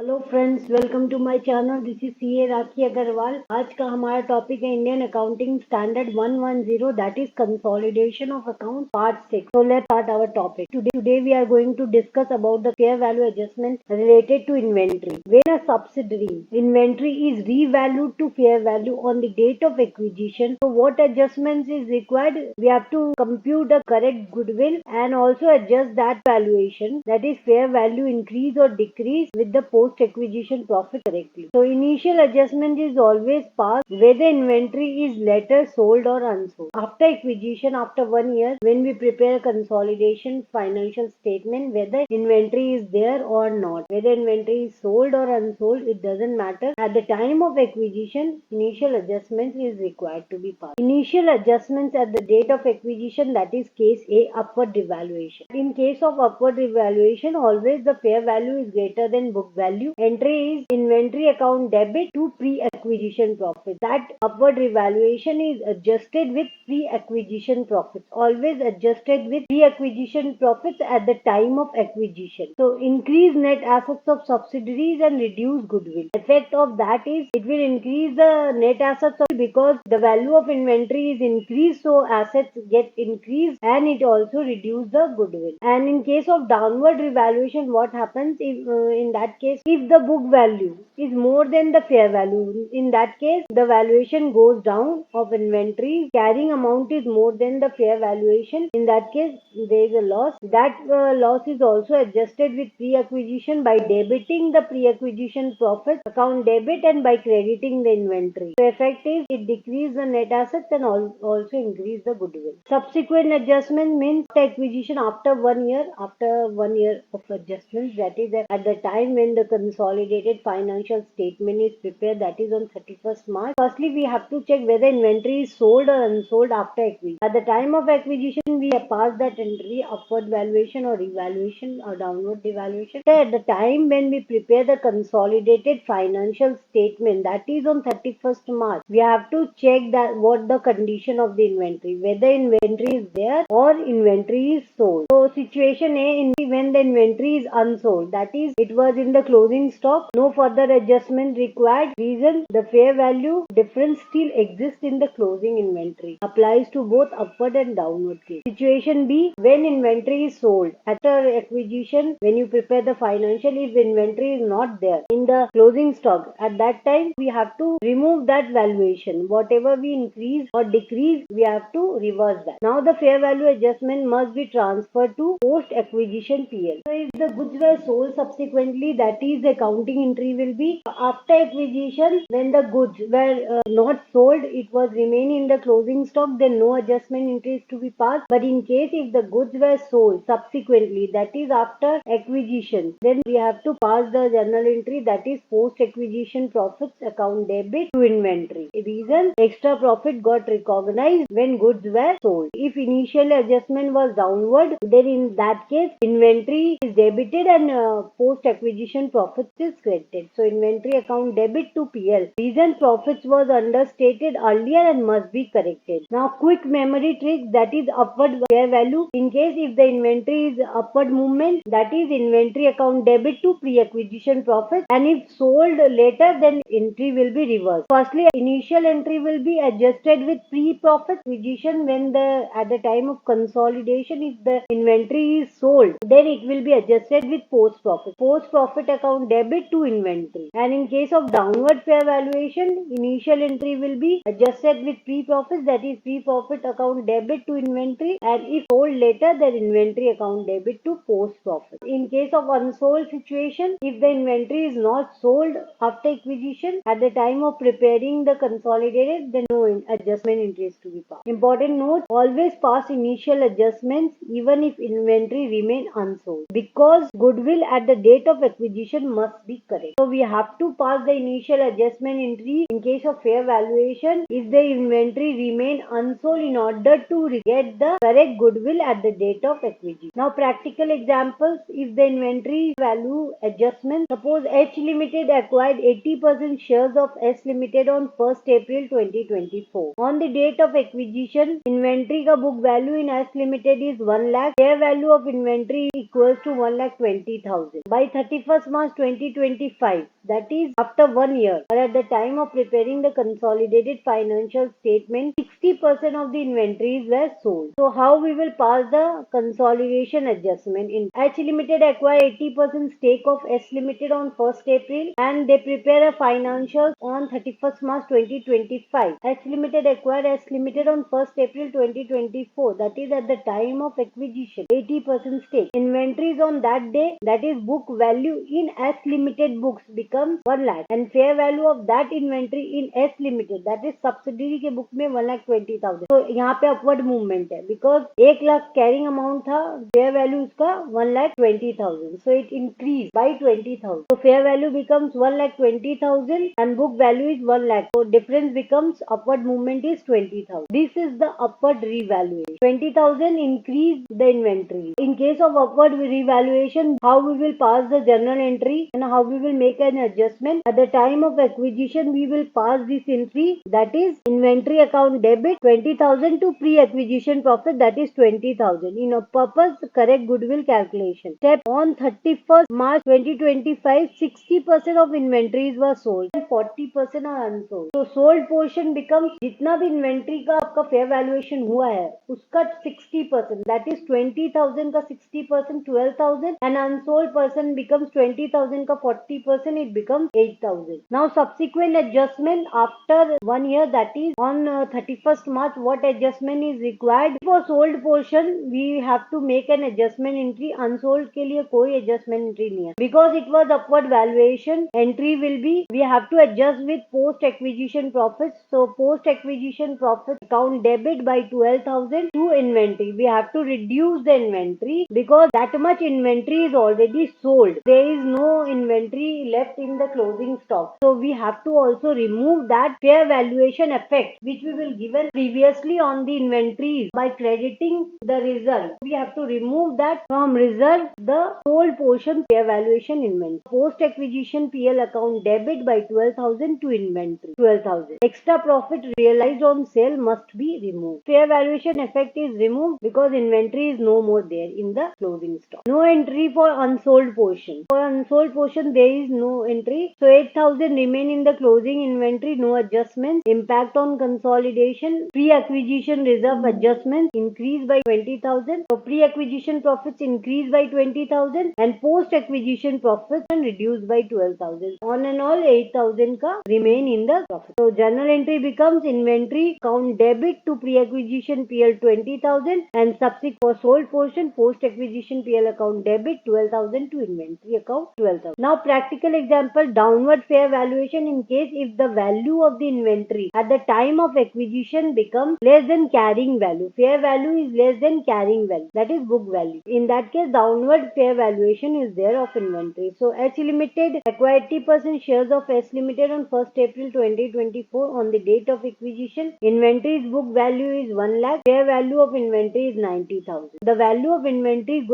Hello friends, welcome to my channel. This is CA Rakhi Agarwal. आज का हमारा टॉपिक है Indian accounting standard 110, that is consolidation of account part 6। So let's start our topic. Today we are going to discuss about the fair value adjustment related to inventory. When a subsidiary inventory is revalued to fair value on the date of acquisition, so what adjustments is required? We have to compute the correct goodwill and also adjust that valuation, that is fair value increase or decrease with the post acquisition profit correctly. So initial adjustment is always passed whether inventory is later sold or unsold. After acquisition, after 1 year, when we prepare consolidation financial statement, whether inventory is there or not, whether inventory is sold or unsold, it doesn't matter. At the time of acquisition, initial adjustments is required to be passed. Initial adjustments at the date of acquisition, that is case A, upward revaluation. In case of upward revaluation, always the fair value is greater than book value. Entry is inventory account debit to pre-acquisition profit. That upward revaluation is adjusted with pre-acquisition profits. Always adjusted with pre-acquisition profits at the time of acquisition. So increase net assets of subsidiaries and reduce goodwill. Effect of that is it will increase the net assets because the value of inventory is increased, so assets get increased, and it also reduce the goodwill. And in case of downward revaluation, what happens if in that case, if the book value is more than the fair value, in that case the valuation goes down of inventory. Carrying amount is more than the fair valuation, in that case there is a loss. That loss is also adjusted with pre-acquisition by debiting the pre-acquisition profit account debit and by crediting the inventory. The effect is it decrease the net assets and also increase the goodwill. Subsequent adjustment means the acquisition after 1 year, after 1 year of adjustments, that is at the time when the consolidated financial statement is prepared, that is on 31st March. Firstly, we have to check whether inventory is sold or unsold after acquisition. At the time of acquisition, we have passed that entry upward valuation or revaluation or downward devaluation. So at the time when we prepare the consolidated financial statement, that is on 31st March, we have to check that what the condition of the inventory, whether inventory is there or inventory is sold. So situation A, when the inventory is unsold, that is it was in the closing stock, no further adjustment required. Reason, the fair value difference still exists in the closing inventory. Applies to both upward and downward case. Situation B, when inventory is sold. After acquisition, when you prepare the financial, if inventory is not there in the closing stock, at that time we have to remove that valuation. Whatever we increase or decrease, we have to reverse that. Now the fair value adjustment must be transferred to post acquisition PL. So if the goods were sold subsequently, that is the accounting entry will be after acquisition. When the goods were not sold, it was remaining in the closing stock, then no adjustment entry is to be passed. But in case if the goods were sold subsequently, that is after acquisition, then we have to pass the journal entry, that is post acquisition profits account debit to inventory. Reason, extra profit got recognized when goods were sold. If initial adjustment was downward, then in that case inventory is debited and post acquisition profits is credited. So inventory account debit to PL. Reason, profits was understated earlier and must be corrected. Now quick memory trick, that is upward fair value. In case if the inventory is upward movement, that is inventory account debit to pre-acquisition profit, and if sold later, then entry will be reversed. Firstly, initial entry will be adjusted with pre-profit acquisition. When the at the time of consolidation, if the inventory is sold, then it will be adjusted with post profit account debit to inventory. And in case of downward fair valuation, initial entry will be adjusted with pre-profit, that is pre-profit account debit to inventory, and if sold later, then inventory account debit to post profit. In case of unsold situation, if the inventory is not sold after acquisition, at the time of preparing the consolidated, then no adjustment entry is to be passed. Important note, always pass initial adjustments even if inventory remain unsold, because goodwill at the date of acquisition must be correct. So we have to pass the initial adjustment entry in case of fair valuation if the inventory remain unsold, in order to get the correct goodwill at the date of acquisition. Now practical examples, if the inventory value adjustment, suppose H Limited acquired 80% shares of S Limited on 1st April 2024. On the date of acquisition, inventory का book value in S Limited is 1 lakh. Fair value of inventory equals to 1,20,000. By 31st March March 2025, that is after 1 year, or at the time of preparing the consolidated financial statement, 60% of the inventories were sold. So how we will pass the consolidation adjustment? In H Limited acquire 80% stake of S Limited on 1st April and they prepare a financials on 31st March 2025. H Limited acquired S Limited on 1st April 2024, that is at the time of acquisition, 80% stake. Inventories on that day, that is book value in S Limited books, becomes 1 lakh and fair value of that inventory in S Limited, that is subsidiary के book में 1,20,000. तो यहाँ पे upward movement है because 1 lakh carrying amount था, fair value उसका 1,20,000. So it increased by 20,000. So fair value becomes 1,20,000 and book value is 1 lakh. So difference becomes upward movement is 20,000. This is the upward revaluation. 20,000 increase the inventory. In case of upward revaluation, how we will pass the journal entry and how we will make an adjustment? At the time of acquisition, we will pass this entry, that is inventory account debit 20,000 to pre-acquisition profit, that is 20,000 in a purpose correct goodwill calculation. Step on 31st March 2025, 60% of inventories were sold and 40% are unsold. So sold portion becomes जितना भी inventory का आपका fair valuation हुआ है उसका 60%, that is 20,000 का 60% 12,000 and unsold person becomes 20,000 का 40%, it becomes 8,000. Now subsequent adjustment after 1 year, that is on 31st March, what adjustment is required? For sold portion we have to make an adjustment entry. Unsold के लिए कोई adjustment entry नहीं है because it was upward valuation. Entry will be, we have to adjust with post acquisition profits. So post acquisition profit account debit by 12,000 to inventory. We have to reduce the inventory because that much inventory is already sold. There is no inventory left in the closing stock. So we have to also remove that fair valuation effect which we will given previously on the inventories by crediting the result. We have to remove that from result, the sold portion fair valuation inventory. Post acquisition PL account debit by 12,000 to inventory 12,000. Extra profit realized on sale must be removed. Fair valuation effect is removed because inventory is no more there in the closing stock. No entry for unsold portion. For unsold portion there is no entry. So 8,000 remain in the closing inventory, no adjustments. Impact on consolidation. Pre-acquisition reserve adjustments increase by 20,000. So pre-acquisition profits increase by 20,000 and post-acquisition profits and reduced by 12,000. On and all 8,000 ka remain in the profit. So journal entry becomes inventory account debit to pre-acquisition PL 20,000 and subsequent for sold portion post-acquisition PL account debit 12,000 to inventory account 12,000. Now practical example, downward fair valuation in case if the value of the inventory at the time of acquisition becomes less than carrying value. Fair value is less than carrying value, that is book value. In that case downward fair valuation is there of inventory. So H Limited acquired 80% shares of S Limited on 1st April 2024 on the date of acquisition. Inventory's book value is 1 lakh. Fair value of inventory is 90,000. The value of inventory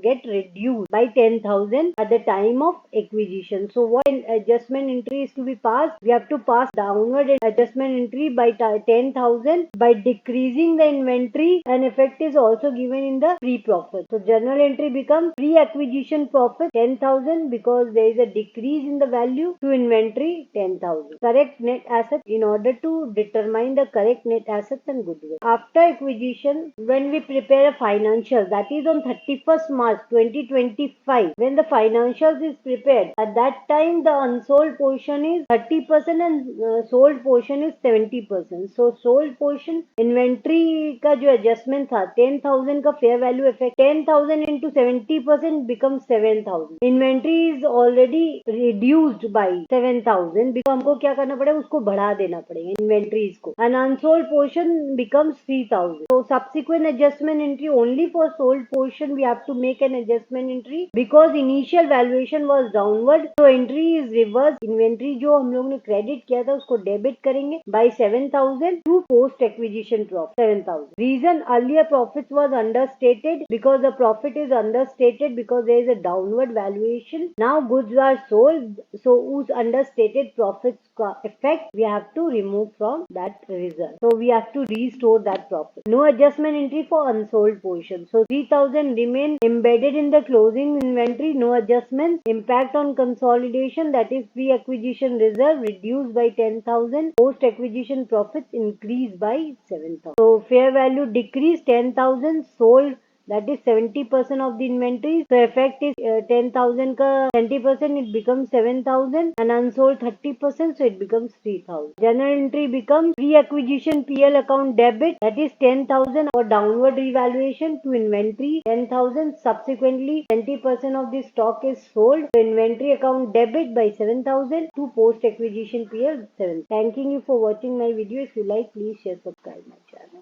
get reduced by 10,000 at the time of acquisition. So what adjustment entry is to be passed? We have to pass downward adjustment entry by 10,000 by decreasing the inventory, and effect is also given in the pre-profit. So journal entry becomes pre-acquisition profit 10,000 because there is a decrease in the value to inventory 10,000. Correct net asset in order to determine the correct net assets and goodwill. After acquisition, when we prepare a financial, that is on 31st March 2025, when the financials is prepared, at that time the unsold portion is 30% and sold portion is 70%. So sold portion inventory का जो adjustment था 10,000 का fair value effect, 10,000 into 70% becomes 7,000. Inventory is already reduced by 7,000 because हमको क्या करना पड़ेगा, उसको बढ़ा देना पड़ेगा inventories को. An unsold portion becomes 3,000. So subsequent adjustment entry only for sold portion we have to make an adjustment entry because initial valuation was downward. So entry is reversed. Inventory जो हम लोग ने credit किया था उसको debit करेंगे by 7,000 to post acquisition profit 7,000. Reason earlier profits was understated because the profit is understated because there is a downward valuation. Now goods are sold, so उस understated profits का effect we have to remove from that result. So we have to restore that profit. No adjustment entry for unsold portion. So 3,000 remain embedded in the closing inventory. No adjustments. Impact on consolidation, that is pre-acquisition reserve reduced by 10,000, post-acquisition profits increased by 7,000. So fair value decreased 10,000, sold, that is 70% of the inventory. So effect is 10,000 ka 20%, it becomes 7,000, and unsold 30%, so it becomes 3,000. General entry becomes pre-acquisition PL account debit, that is 10,000 for downward revaluation to inventory 10,000. Subsequently 20% of the stock is sold, so inventory account debit by 7,000 to post acquisition PL 7. Thanking you for watching my video. If you like, please share, subscribe.